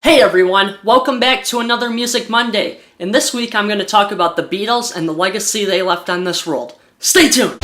Hey everyone, welcome back to another Music Monday, and this week I'm going to talk about the Beatles and the legacy they left on this world. Stay tuned!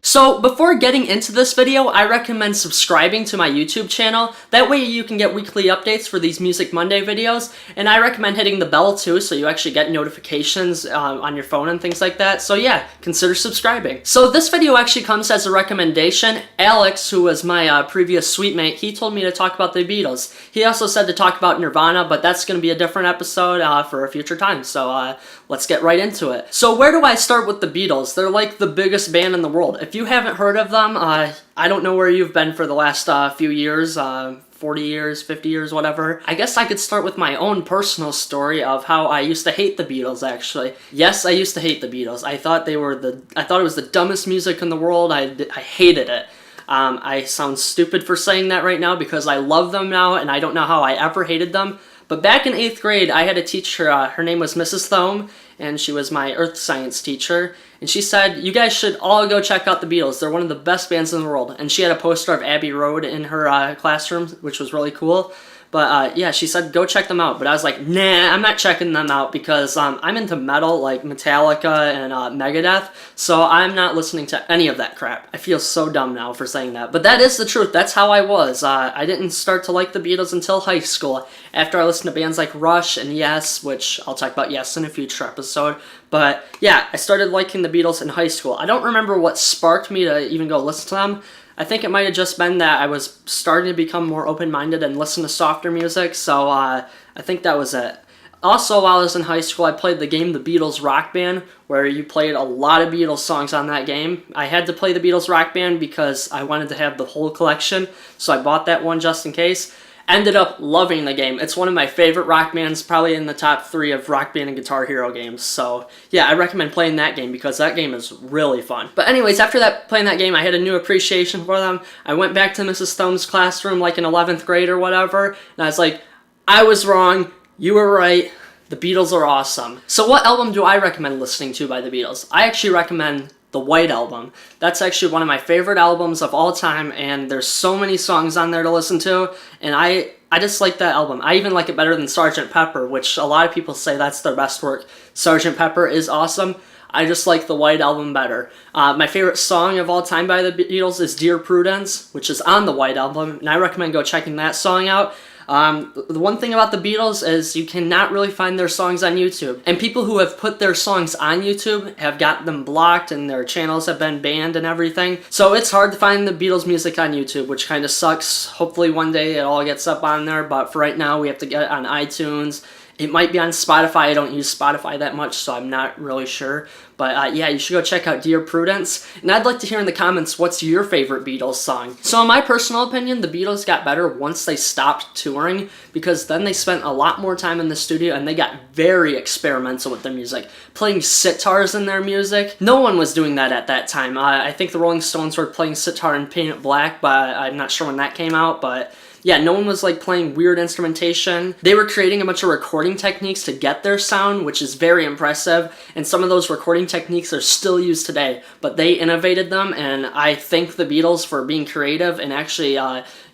So before getting into this video, I recommend subscribing to my YouTube channel. That way you can get weekly updates for these Music Monday videos, and I recommend hitting the bell too so you actually get notifications on your phone and things like that. So yeah, consider subscribing. So this video actually comes as a recommendation. Alex, who was my previous suite mate, he told me to talk about the Beatles. He also said to talk about Nirvana, but that's going to be a different episode for a future time. So let's get right into it. So where do I start with the Beatles? They're like the biggest band in the world. If you haven't heard of them, I don't know where you've been for the last few years, 40 years, 50 years, whatever. I guess I could start with my own personal story of how I used to hate the Beatles, actually. Yes, I used to hate the Beatles. I thought it was the dumbest music in the world. I hated it. I sound stupid for saying that right now because I love them now and I don't know how I ever hated them. But back in 8th grade, I had a teacher, her name was Mrs. Thome, and she was my earth science teacher, and she said, you guys should all go check out the Beatles. They're one of the best bands in the world. And she had a poster of Abbey Road in her classroom, which was really cool. But yeah, she said, go check them out. But I was like, nah, I'm not checking them out because I'm into metal, like Metallica and Megadeth, so I'm not listening to any of that crap. I feel so dumb now for saying that. But that is the truth. That's how I was. I didn't start to like the Beatles until high school, after I listened to bands like Rush and Yes, which I'll talk about Yes in a future episode. But yeah, I started liking the Beatles in high school. I don't remember what sparked me to even go listen to them. I think it might have just been that I was starting to become more open-minded and listen to softer music, so I think that was it. Also, while I was in high school, I played the game The Beatles Rock Band, where you played a lot of Beatles songs on that game. I had to play the Beatles Rock Band because I wanted to have the whole collection, so I bought that one just in case. Ended up loving the game. It's one of my favorite rock bands, probably in the top 3 of Rock Band and Guitar Hero games. So yeah, I recommend playing that game because that game is really fun. But anyways, after playing that game, I had a new appreciation for them. I went back to Mrs. Thome's classroom like in 11th grade or whatever, and I was like, I was wrong, you were right, the Beatles are awesome. So what album do I recommend listening to by the Beatles? I actually recommend the White Album. That's actually one of my favorite albums of all time, and there's so many songs on there to listen to, and I just like that album. I even like it better than Sgt. Pepper, which a lot of people say that's their best work. Sgt. Pepper is awesome. I just like the White Album better. My favorite song of all time by the Beatles is Dear Prudence, which is on the White Album, and I recommend go checking that song out. The one thing about the Beatles is you cannot really find their songs on YouTube. And people who have put their songs on YouTube have got them blocked and their channels have been banned and everything. So it's hard to find the Beatles music on YouTube, which kind of sucks. Hopefully one day it all gets up on there, but for right now we have to get it on iTunes. It might be on Spotify. I don't use Spotify that much, so I'm not really sure. But yeah, you should go check out Dear Prudence. And I'd like to hear in the comments, what's your favorite Beatles song? So in my personal opinion, the Beatles got better once they stopped touring, because then they spent a lot more time in the studio and they got very experimental with their music, playing sitars in their music. No one was doing that at that time. I think the Rolling Stones were playing sitar in Paint It Black, but I'm not sure when that came out, but yeah, no one was like playing weird instrumentation. They were creating a bunch of recording techniques to get their sound, which is very impressive, and some of those recording techniques are still used today, but they innovated them, and I thank the Beatles for being creative and actually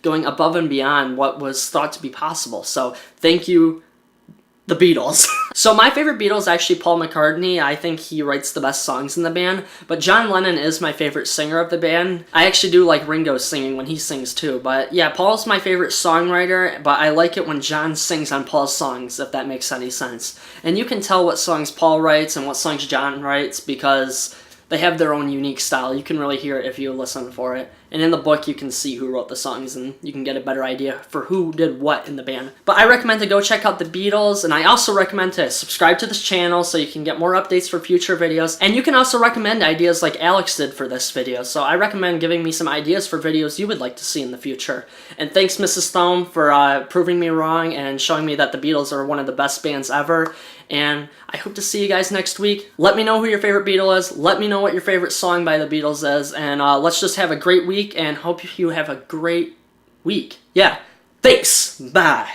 going above and beyond what was thought to be possible. So thank you, the Beatles. So my favorite Beatles is actually Paul McCartney. I think he writes the best songs in the band, but John Lennon is my favorite singer of the band. I actually do like Ringo's singing when he sings too, but yeah, Paul's my favorite songwriter, but I like it when John sings on Paul's songs, if that makes any sense. And you can tell what songs Paul writes and what songs John writes because they have their own unique style. You can really hear it if you listen for it. And in the book, you can see who wrote the songs, and you can get a better idea for who did what in the band. But I recommend to go check out the Beatles, and I also recommend to subscribe to this channel so you can get more updates for future videos. And you can also recommend ideas like Alex did for this video. So I recommend giving me some ideas for videos you would like to see in the future. And thanks, Mrs. Thome, for proving me wrong and showing me that the Beatles are one of the best bands ever. And I hope to see you guys next week. Let me know who your favorite Beatle is. Let me know what your favorite song by the Beatles is. And let's just have a great week and hope you have a great week. Yeah. Thanks. Bye.